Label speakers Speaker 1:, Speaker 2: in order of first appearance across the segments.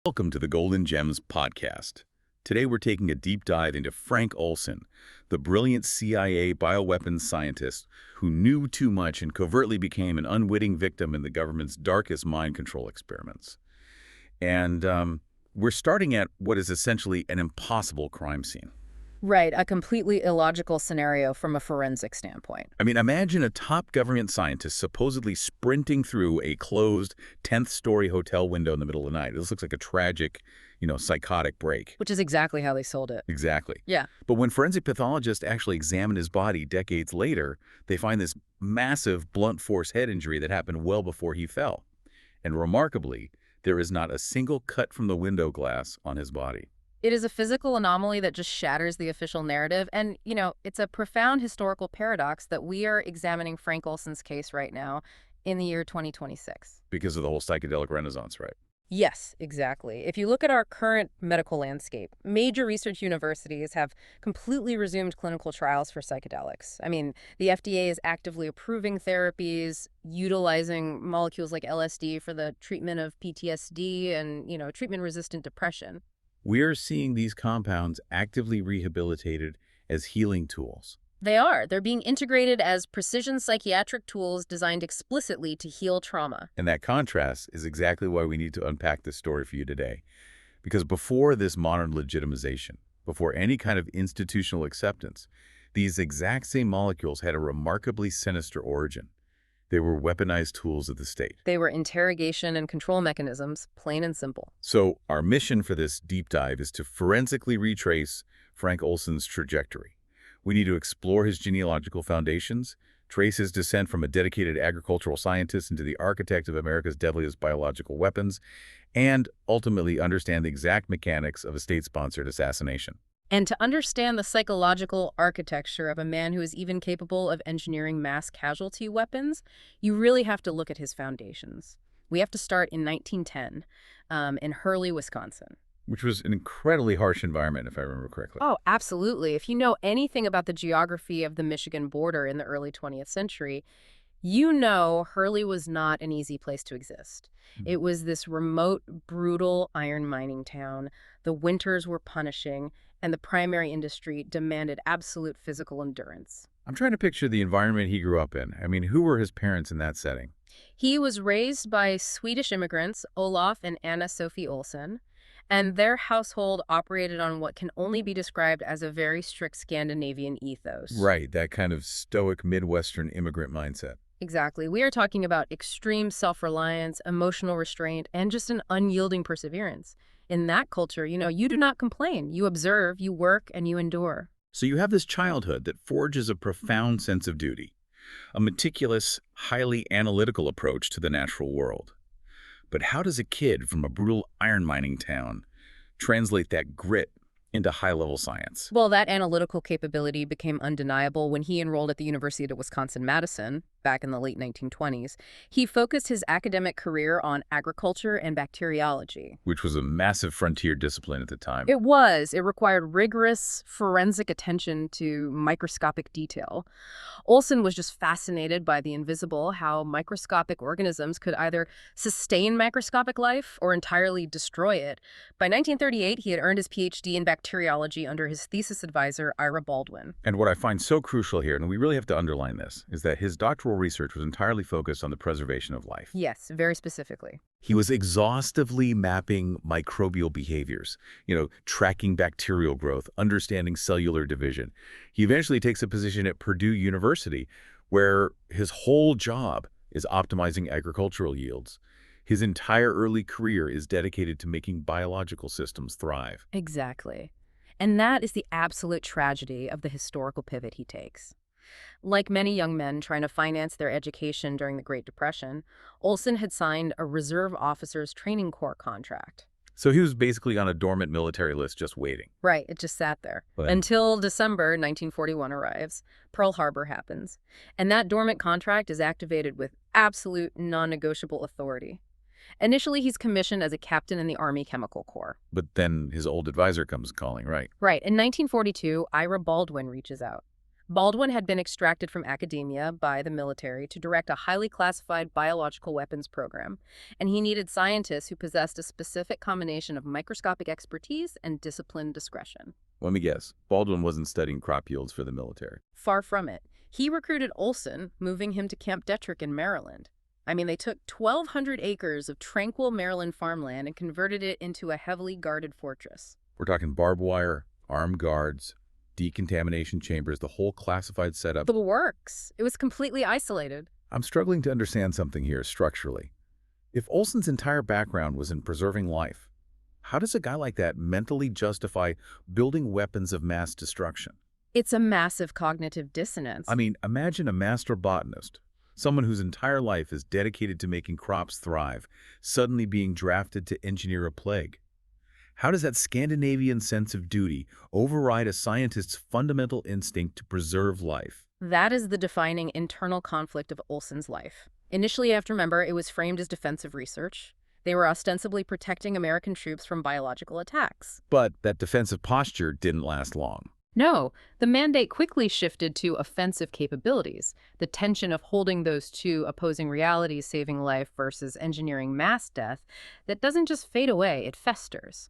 Speaker 1: Welcome to the Golden Gems podcast. Today we're taking a deep dive into Frank Olson, the brilliant CIA bioweapons scientist who knew too much and covertly became an unwitting victim in the government's darkest mind control experiments. And we're starting at what is essentially an impossible crime scene.
Speaker 2: Right, a completely illogical scenario from a forensic standpoint.
Speaker 1: I mean, imagine a top government scientist supposedly sprinting through a closed 10th-story hotel window in the middle of the night. This looks like a tragic, psychotic break.
Speaker 2: Which is exactly how they sold it.
Speaker 1: Exactly.
Speaker 2: Yeah.
Speaker 1: But when forensic pathologists actually examine his body decades later, they find this massive blunt force head injury that happened well before he fell. And remarkably, there is not a single cut from the window glass on his body.
Speaker 2: It is a physical anomaly that just shatters the official narrative. And, it's a profound historical paradox that we are examining Frank Olson's case right now in the year 2026.
Speaker 1: Because of the whole psychedelic renaissance, right?
Speaker 2: Yes, exactly. If you look at our current medical landscape, major research universities have completely resumed clinical trials for psychedelics. I mean, the FDA is actively approving therapies, utilizing molecules like LSD for the treatment of PTSD and, treatment-resistant depression.
Speaker 1: We're seeing these compounds actively rehabilitated as healing tools.
Speaker 2: They are. They're being integrated as precision psychiatric tools designed explicitly to heal trauma.
Speaker 1: And that contrast is exactly why we need to unpack this story for you today. Because before this modern legitimization, before any kind of institutional acceptance, these exact same molecules had a remarkably sinister origin. They were weaponized tools of the state.
Speaker 2: They were interrogation and control mechanisms, plain and simple.
Speaker 1: So our mission for this deep dive is to forensically retrace Frank Olson's trajectory. We need to explore his genealogical foundations, trace his descent from a dedicated agricultural scientist into the architect of America's deadliest biological weapons, and ultimately understand the exact mechanics of a state-sponsored assassination.
Speaker 2: And to understand the psychological architecture of a man who is even capable of engineering mass casualty weapons, you really have to look at his foundations. We have to start in 1910 in HURLEY, Wisconsin.
Speaker 1: Which was an incredibly harsh environment, if I remember correctly.
Speaker 2: Oh, absolutely. If you know anything about the geography of the Michigan border in the early 20th century, you know HURLEY was not an easy place to exist. It was this remote, brutal iron mining town. The winters were punishing, and the primary industry demanded absolute physical endurance.
Speaker 1: I'm trying to picture the environment he grew up in. I mean, who were his parents in that setting?
Speaker 2: He was raised by Swedish immigrants, Olof and Anna Sophie Olson, and their household operated on what can only be described as a very strict Scandinavian ethos.
Speaker 1: Right, that kind of stoic Midwestern immigrant mindset.
Speaker 2: Exactly. We are talking about extreme self-reliance, emotional restraint, and just an unyielding perseverance. In that culture, you do not complain. You observe, you work, and you endure.
Speaker 1: So you have this childhood that forges a profound sense of duty, a meticulous, highly analytical approach to the natural world. But how does a kid from a brutal iron mining town translate that grit into high-level science?
Speaker 2: Well, that analytical capability became undeniable when he enrolled at the University of Wisconsin-Madison back in the late 1920s. He focused his academic career on agriculture and bacteriology.
Speaker 1: Which was a massive frontier discipline at the time.
Speaker 2: It was. It required rigorous forensic attention to microscopic detail. Olson was just fascinated by the invisible, how microscopic organisms could either sustain microscopic life or entirely destroy it. By 1938, he had earned his PhD in bacteriology under his thesis advisor, Ira Baldwin.
Speaker 1: And what I find so crucial here, and we really have to underline this, is that his doctoral research was entirely focused on the preservation of life.
Speaker 2: Yes, very specifically.
Speaker 1: He was exhaustively mapping microbial behaviors, tracking bacterial growth, understanding cellular division. He eventually takes a position at Purdue University where his whole job is optimizing agricultural yields. His entire early career is dedicated to making biological systems thrive.
Speaker 2: Exactly. And that is the absolute tragedy of the historical pivot he takes. Like many young men trying to finance their education during the Great Depression, Olson had signed a Reserve Officers Training Corps contract.
Speaker 1: So he was basically on a dormant military list just waiting.
Speaker 2: Right, it just sat there.
Speaker 1: But
Speaker 2: Until December 1941 arrives, Pearl Harbor happens, and that dormant contract is activated with absolute non-negotiable authority. Initially, he's commissioned as a captain in the Army Chemical Corps.
Speaker 1: But then his old advisor comes calling, right?
Speaker 2: Right. In 1942, Ira Baldwin reaches out. Baldwin had been extracted from academia by the military to direct a highly classified biological weapons program, and he needed scientists who possessed a specific combination of microscopic expertise and disciplined discretion.
Speaker 1: Let me guess. Baldwin wasn't studying crop yields for the military.
Speaker 2: Far from it. He recruited Olson, moving him to Camp Detrick in Maryland. I mean, they took 1,200 acres of tranquil Maryland farmland and converted it into a heavily guarded fortress.
Speaker 1: We're talking barbed wire, armed guards, decontamination chambers, the whole classified setup.
Speaker 2: The works. It was completely isolated.
Speaker 1: I'm struggling to understand something here structurally. If Olson's entire background was in preserving life, how does a guy like that mentally justify building weapons of mass destruction?
Speaker 2: It's a massive cognitive dissonance.
Speaker 1: I mean, imagine a master botanist, someone whose entire life is dedicated to making crops thrive, suddenly being drafted to engineer a plague. How does that Scandinavian sense of duty override a scientist's fundamental instinct to preserve life?
Speaker 2: That is the defining internal conflict of Olson's life. Initially, you have to remember, it was framed as defensive research. They were ostensibly protecting American troops from biological attacks.
Speaker 1: But that defensive posture didn't last long.
Speaker 2: No, the mandate quickly shifted to offensive capabilities. The tension of holding those two opposing realities, saving life versus engineering mass death, that doesn't just fade away, it festers.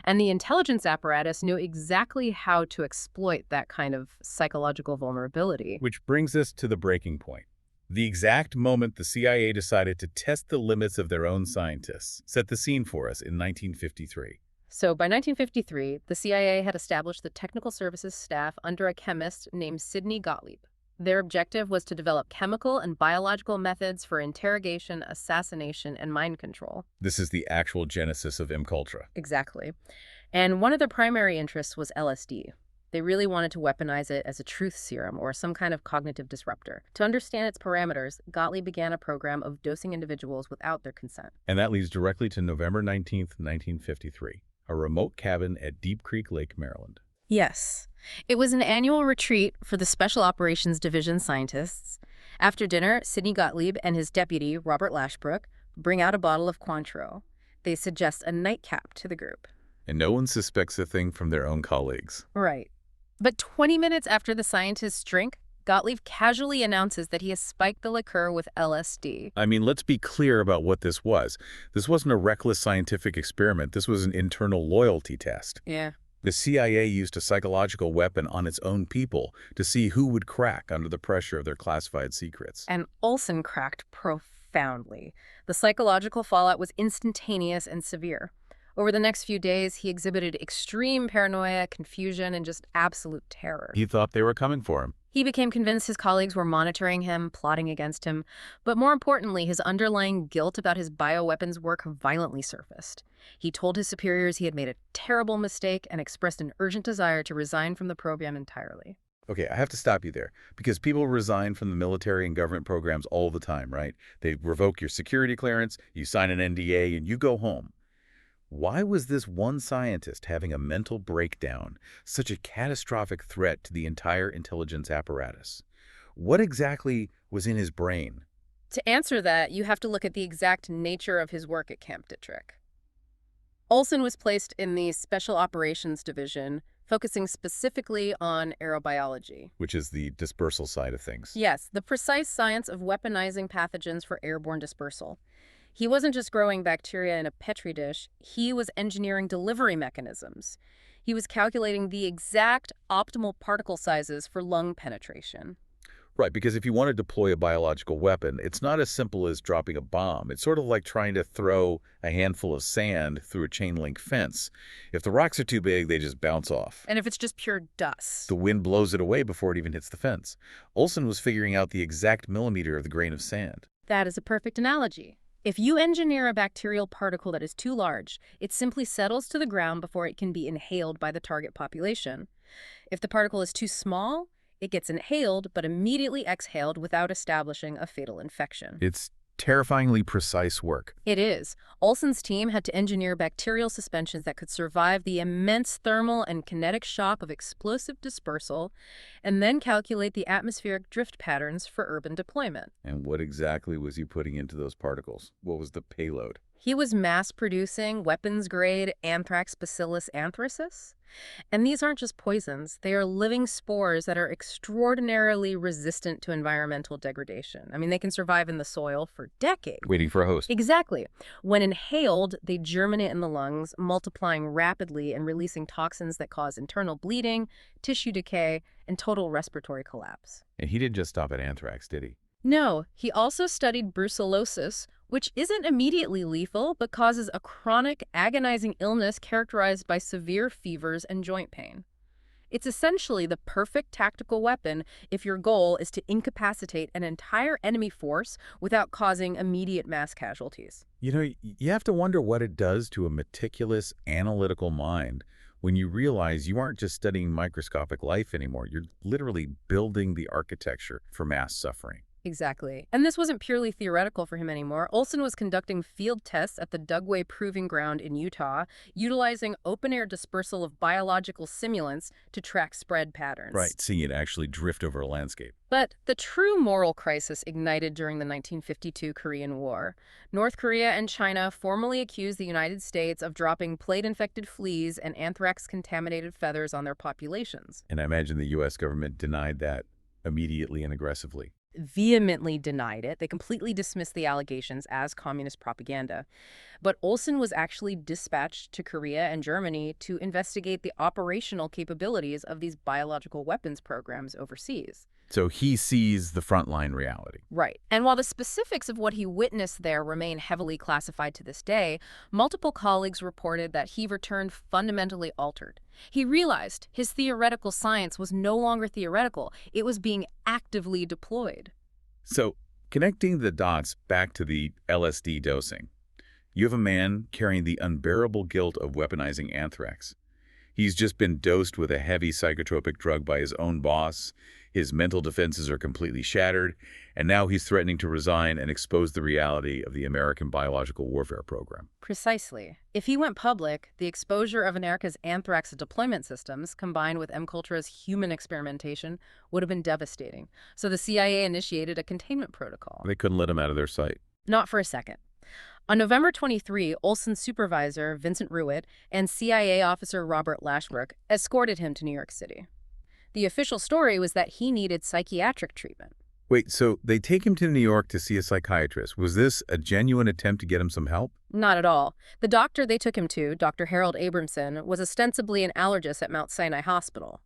Speaker 2: And the intelligence apparatus knew exactly how to exploit that kind of psychological vulnerability.
Speaker 1: Which brings us to the breaking point. The exact moment the CIA decided to test the limits of their own scientists. Set the scene for us in 1953.
Speaker 2: So by 1953, the CIA had established the technical services staff under a chemist named Sidney Gottlieb. Their objective was to develop chemical and biological methods for interrogation, assassination, and mind control.
Speaker 1: This is the actual genesis of MKUltra.
Speaker 2: Exactly. And one of their primary interests was LSD. They really wanted to weaponize it as a truth serum or some kind of cognitive disruptor. To understand its parameters, Gottlieb began a program of dosing individuals without their consent.
Speaker 1: And that leads directly to November 19th, 1953. A remote cabin at Deep Creek Lake, Maryland.
Speaker 2: Yes. It was an annual retreat for the Special Operations Division scientists. After dinner, Sidney Gottlieb and his deputy, Robert Lashbrook, bring out a bottle of Cointreau. They suggest a nightcap to the group.
Speaker 1: And no one suspects a thing from their own colleagues.
Speaker 2: Right. But 20 minutes after the scientists drink, Gottlieb casually announces that he has spiked the liqueur with LSD.
Speaker 1: I mean, let's be clear about what this was. This wasn't a reckless scientific experiment. This was an internal loyalty test.
Speaker 2: Yeah.
Speaker 1: The CIA used a psychological weapon on its own people to see who would crack under the pressure of their classified secrets.
Speaker 2: And Olson cracked profoundly. The psychological fallout was instantaneous and severe. Over the next few days, he exhibited extreme paranoia, confusion, and just absolute terror.
Speaker 1: He thought they were coming for him.
Speaker 2: He became convinced his colleagues were monitoring him, plotting against him, but more importantly, his underlying guilt about his bioweapons work violently surfaced. He told his superiors he had made a terrible mistake and expressed an urgent desire to resign from the program entirely.
Speaker 1: Okay, I have to stop you there, because people resign from the military and government programs all the time, right? They revoke your security clearance, you sign an NDA, and you go home. Why was this one scientist having a mental breakdown such a catastrophic threat to the entire intelligence apparatus? What exactly was in his brain?
Speaker 2: To answer that, you have to look at the exact nature of his work at Camp Detrick. Olson was placed in the Special Operations Division, focusing specifically on aerobiology.
Speaker 1: Which is the dispersal side of things.
Speaker 2: Yes, the precise science of weaponizing pathogens for airborne dispersal. He wasn't just growing bacteria in a petri dish, he was engineering delivery mechanisms. He was calculating the exact optimal particle sizes for lung penetration.
Speaker 1: Right, because if you want to deploy a biological weapon, it's not as simple as dropping a bomb. It's sort of like trying to throw a handful of sand through a chain-link fence. If the rocks are too big, they just bounce off.
Speaker 2: And if it's just pure dust?
Speaker 1: The wind blows it away before it even hits the fence. Olson was figuring out the exact millimeter of the grain of sand.
Speaker 2: That is a perfect analogy. If you engineer a bacterial particle that is too large, it simply settles to the ground before it can be inhaled by the target population. If the particle is too small, it gets inhaled but immediately exhaled without establishing a fatal infection.
Speaker 1: It's terrifyingly precise work.
Speaker 2: It is. Olson's team had to engineer bacterial suspensions that could survive the immense thermal and kinetic shock of explosive dispersal, and then calculate the atmospheric drift patterns for urban deployment.
Speaker 1: And what exactly was he putting into those particles? What was the payload?
Speaker 2: He was mass-producing weapons-grade anthrax bacillus anthracis. And these aren't just poisons. They are living spores that are extraordinarily resistant to environmental degradation. I mean, they can survive in the soil for decades.
Speaker 1: Waiting for a host.
Speaker 2: Exactly. When inhaled, they germinate in the lungs, multiplying rapidly and releasing toxins that cause internal bleeding, tissue decay, and total respiratory collapse.
Speaker 1: And he didn't just stop at anthrax, did he?
Speaker 2: No, he also studied brucellosis, which isn't immediately lethal, but causes a chronic, agonizing illness characterized by severe fevers and joint pain. It's essentially the perfect tactical weapon if your goal is to incapacitate an entire enemy force without causing immediate mass casualties.
Speaker 1: You know, you have to wonder what it does to a meticulous, analytical mind when you realize you aren't just studying microscopic life anymore. You're literally building the architecture for mass suffering.
Speaker 2: Exactly. And this wasn't purely theoretical for him anymore. Olson was conducting field tests at the Dugway Proving Ground in Utah, utilizing open-air dispersal of biological simulants to track spread patterns.
Speaker 1: Right, seeing it actually drift over a landscape.
Speaker 2: But the true moral crisis ignited during the 1952 Korean War. North Korea and China formally accused the United States of dropping plague-infected fleas and anthrax-contaminated feathers on their populations.
Speaker 1: And I imagine the U.S. government denied that immediately and aggressively.
Speaker 2: Vehemently denied it. They completely dismissed the allegations as communist propaganda. But Olson was actually dispatched to Korea and Germany to investigate the operational capabilities of these biological weapons programs overseas.
Speaker 1: So he sees the frontline reality.
Speaker 2: Right. And while the specifics of what he witnessed there remain heavily classified to this day, multiple colleagues reported that he returned fundamentally altered. He realized his theoretical science was no longer theoretical. It was being actively deployed.
Speaker 1: So, connecting the dots back to the LSD dosing, you have a man carrying the unbearable guilt of weaponizing anthrax. He's just been dosed with a heavy psychotropic drug by his own boss. His mental defenses are completely shattered, and now he's threatening to resign and expose the reality of the American biological warfare program.
Speaker 2: Precisely. If he went public, the exposure of America's anthrax deployment systems, combined with MKUltra's human experimentation, would have been devastating. So the CIA initiated a containment protocol.
Speaker 1: They couldn't let him out of their sight.
Speaker 2: Not for a second. On November 23, Olson's supervisor, Vincent Ruitt, and CIA officer Robert Lashbrook escorted him to New York City. The official story was that he needed psychiatric treatment.
Speaker 1: Wait, so they take him to New York to see a psychiatrist. Was this a genuine attempt to get him some help?
Speaker 2: Not at all. The doctor they took him to, Dr. Harold Abramson, was ostensibly an allergist at Mount Sinai Hospital.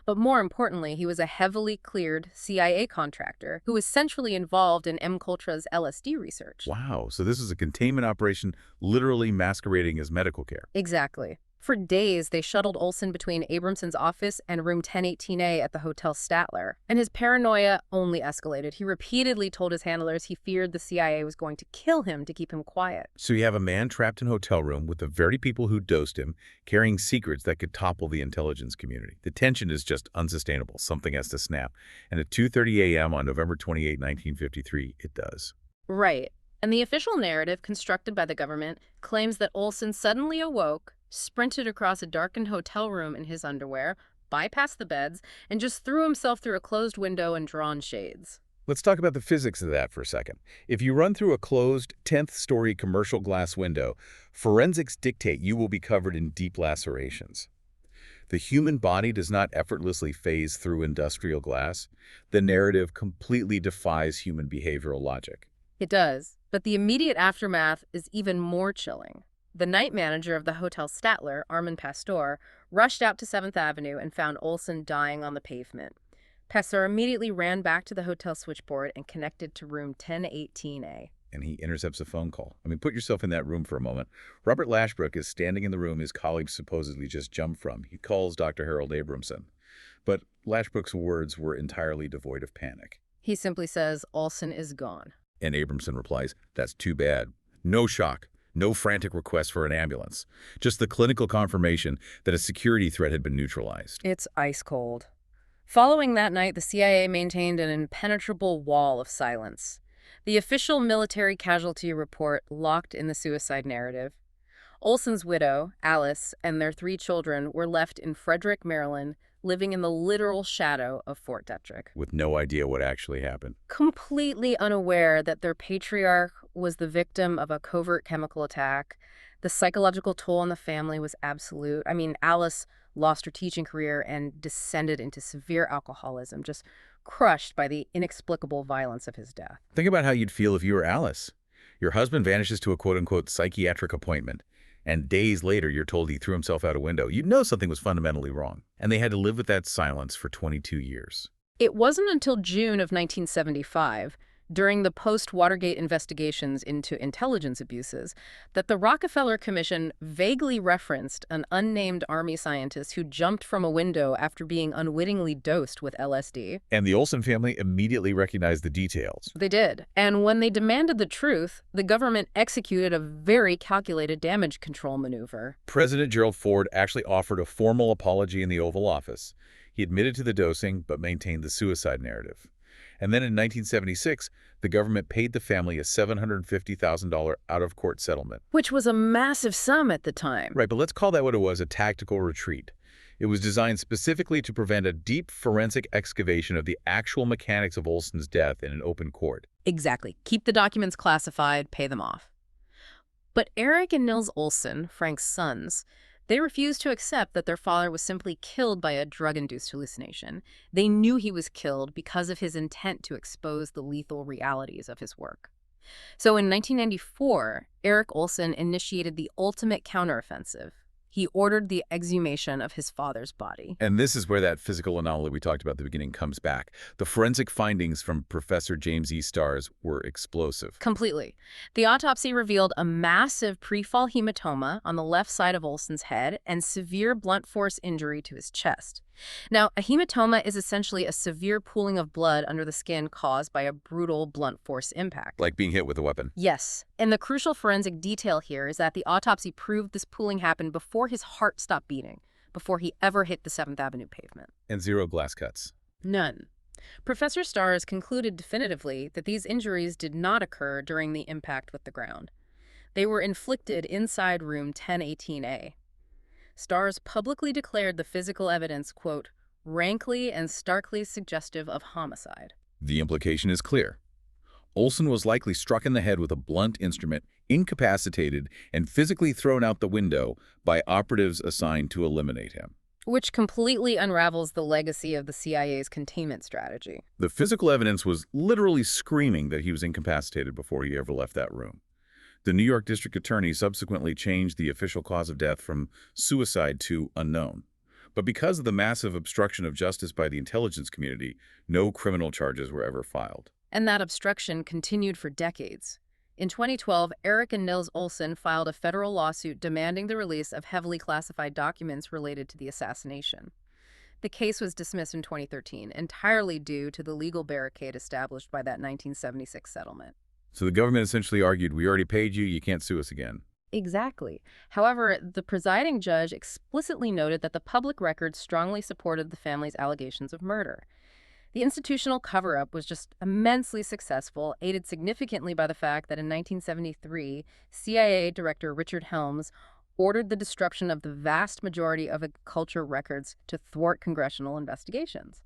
Speaker 2: But more importantly, he was a heavily cleared CIA contractor who was centrally involved in MKUltra's LSD research.
Speaker 1: Wow, so this is a containment operation literally masquerading as medical care.
Speaker 2: Exactly. For days, they shuttled Olson between Abramson's office and room 1018A at the Hotel Statler, and his paranoia only escalated. He repeatedly told his handlers he feared the CIA was going to kill him to keep him quiet.
Speaker 1: So you have a man trapped in a hotel room with the very people who dosed him, carrying secrets that could topple the intelligence community. The tension is just unsustainable. Something has to snap. And at 2:30 a.m. on November 28, 1953, it does.
Speaker 2: Right. And the official narrative constructed by the government claims that Olson suddenly awoke, sprinted across a darkened hotel room in his underwear, bypassed the beds, and just threw himself through a closed window and drawn shades.
Speaker 1: Let's talk about the physics of that for a second. If you run through a closed 10th-story commercial glass window, forensics dictate you will be covered in deep lacerations. The human body does not effortlessly phase through industrial glass. The narrative completely defies human behavioral logic.
Speaker 2: It does, but the immediate aftermath is even more chilling. The night manager of the Hotel Statler, Armand Pastor, rushed out to 7th Avenue and found Olson dying on the pavement. Pastor immediately ran back to the hotel switchboard and connected to room 1018A.
Speaker 1: And he intercepts a phone call. I mean, put yourself in that room for a moment. Robert Lashbrook is standing in the room his colleagues supposedly just jumped from. He calls Dr. Harold Abramson. But Lashbrook's words were entirely devoid of panic.
Speaker 2: He simply says, "Olson is gone."
Speaker 1: And Abramson replies, "That's too bad. No shock. No frantic request for an ambulance. Just the clinical confirmation that a security threat had been neutralized."
Speaker 2: It's ice cold. Following that night, the CIA maintained an impenetrable wall of silence. The official military casualty report locked in the suicide narrative. Olson's widow, Alice, and their 3 children were left in Frederick, Maryland, living in the literal shadow of Fort Detrick,
Speaker 1: with no idea what actually happened.
Speaker 2: completely unaware that their patriarch was the victim of a covert chemical attack. The psychological toll on the family was absolute. I mean, Alice lost her teaching career and descended into severe alcoholism, just crushed by the inexplicable violence of his death.
Speaker 1: Think about how you'd feel if you were Alice. Your husband vanishes to a quote-unquote psychiatric appointment, and days later you're told he threw himself out a window. You'd know something was fundamentally wrong. And they had to live with that silence for 22 years.
Speaker 2: It wasn't until June of 1975, during the post-Watergate investigations into intelligence abuses, that the Rockefeller Commission vaguely referenced an unnamed Army scientist who jumped from a window after being unwittingly dosed with LSD.
Speaker 1: And the Olson family immediately recognized the details.
Speaker 2: They did. And when they demanded the truth, the government executed a very calculated damage control maneuver.
Speaker 1: President Gerald Ford actually offered a formal apology in the Oval Office. He admitted to the dosing, but maintained the suicide narrative. And then in 1976, the government paid the family a $750,000 out-of-court settlement.
Speaker 2: Which was a massive sum at the time.
Speaker 1: Right, but let's call that what it was, a tactical retreat. It was designed specifically to prevent a deep forensic excavation of the actual mechanics of Olson's death in an open court.
Speaker 2: Exactly. Keep the documents classified, pay them off. But Eric and Nils Olson, Frank's sons, they refused to accept that their father was simply killed by a drug-induced hallucination. They knew he was killed because of his intent to expose the lethal realities of his work. So in 1994, Eric Olson initiated the ultimate counteroffensive. He ordered the exhumation of his father's body.
Speaker 1: And this is where that physical anomaly we talked about at the beginning comes back. The forensic findings from Professor James E. Starrs were explosive.
Speaker 2: Completely. The autopsy revealed a massive pre-fall hematoma on the left side of Olson's head and severe blunt force injury to his chest. Now, a hematoma is essentially a severe pooling of blood under the skin caused by a brutal blunt force impact.
Speaker 1: Like being hit with a weapon.
Speaker 2: Yes, and the crucial forensic detail here is that the autopsy proved this pooling happened before his heart stopped beating, before he ever hit the 7th Avenue pavement.
Speaker 1: And zero glass cuts.
Speaker 2: None. Professor Starrs concluded definitively that these injuries did not occur during the impact with the ground. They were inflicted inside room 1018A. Starrs publicly declared the physical evidence, quote, rankly and starkly suggestive of homicide.
Speaker 1: The implication is clear. Olson was likely struck in the head with a blunt instrument, incapacitated, and physically thrown out the window by operatives assigned to eliminate him.
Speaker 2: Which completely unravels the legacy of the CIA's containment strategy.
Speaker 1: The physical evidence was literally screaming that he was incapacitated before he ever left that room. The New York District Attorney subsequently changed the official cause of death from suicide to unknown. But because of the massive obstruction of justice by the intelligence community, no criminal charges were ever filed.
Speaker 2: And that obstruction continued for decades. In 2012, Eric and Nils Olson filed a federal lawsuit demanding the release of heavily classified documents related to the assassination. The case was dismissed in 2013, entirely due to the legal barricade established by that 1976 settlement.
Speaker 1: So the government essentially argued, we already paid you, you can't sue us again.
Speaker 2: Exactly. However, the presiding judge explicitly noted that the public record strongly supported the family's allegations of murder. The institutional cover-up was just immensely successful, aided significantly by the fact that in 1973, CIA Director Richard Helms ordered the destruction of the vast majority of culture records to thwart congressional investigations.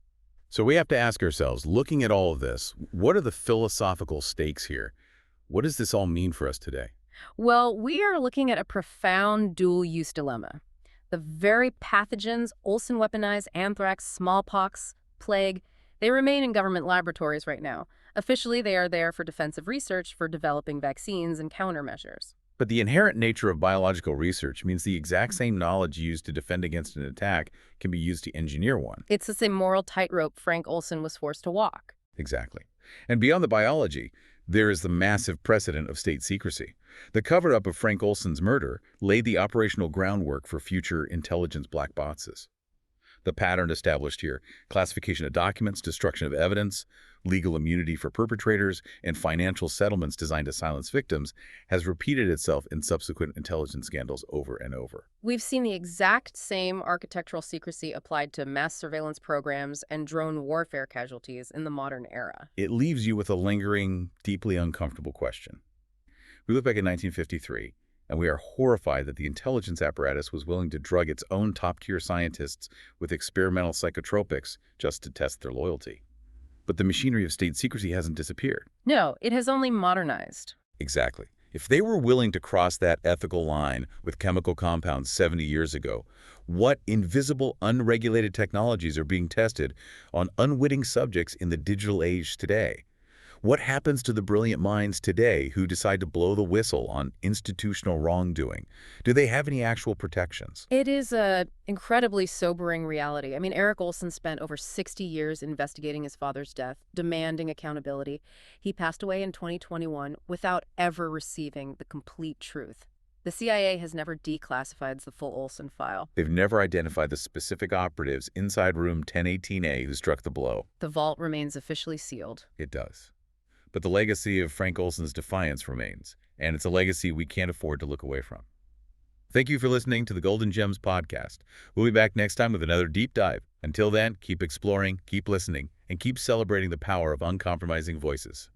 Speaker 1: So we have to ask ourselves, looking at all of this, what are the philosophical stakes here? What does this all mean for us today?
Speaker 2: Well, we are looking at a profound dual-use dilemma. The very pathogens Olson weaponized, anthrax, smallpox, plague, they remain in government laboratories right now. Officially, they are there for defensive research, for developing vaccines and countermeasures.
Speaker 1: But the inherent nature of biological research means the exact same knowledge used to defend against an attack can be used to engineer one.
Speaker 2: It's the same moral tightrope Frank Olson was forced to walk.
Speaker 1: Exactly. And beyond the biology, there is the massive precedent of state secrecy. The cover-up of Frank Olson's murder laid the operational groundwork for future intelligence black boxes. The pattern established here, classification of documents, destruction of evidence, legal immunity for perpetrators, and financial settlements designed to silence victims, has repeated itself in subsequent intelligence scandals over and over.
Speaker 2: We've seen the exact same architectural secrecy applied to mass surveillance programs and drone warfare casualties in the modern era.
Speaker 1: It leaves you with a lingering, deeply uncomfortable question. We look back at 1953, And we are horrified that the intelligence apparatus was willing to drug its own top-tier scientists with experimental psychotropics just to test their loyalty. But the machinery of state secrecy hasn't disappeared.
Speaker 2: No, it has only modernized.
Speaker 1: Exactly. If they were willing to cross that ethical line with chemical compounds 70 years ago, what invisible, unregulated technologies are being tested on unwitting subjects in the digital age today? What happens to the brilliant minds today who decide to blow the whistle on institutional wrongdoing? Do they have any actual protections?
Speaker 2: It is a incredibly sobering reality. I mean, Eric Olson spent over 60 years investigating his father's death, demanding accountability. He passed away in 2021 without ever receiving the complete truth. The CIA has never declassified the full Olson file.
Speaker 1: They've never identified the specific operatives inside room 1018A who struck the blow.
Speaker 2: The vault remains officially sealed.
Speaker 1: It does. But the legacy of Frank Olson's defiance remains, and it's a legacy we can't afford to look away from. Thank you for listening to the Golden Gems podcast. We'll be back next time with another deep dive. Until then, keep exploring, keep listening, and keep celebrating the power of uncompromising voices.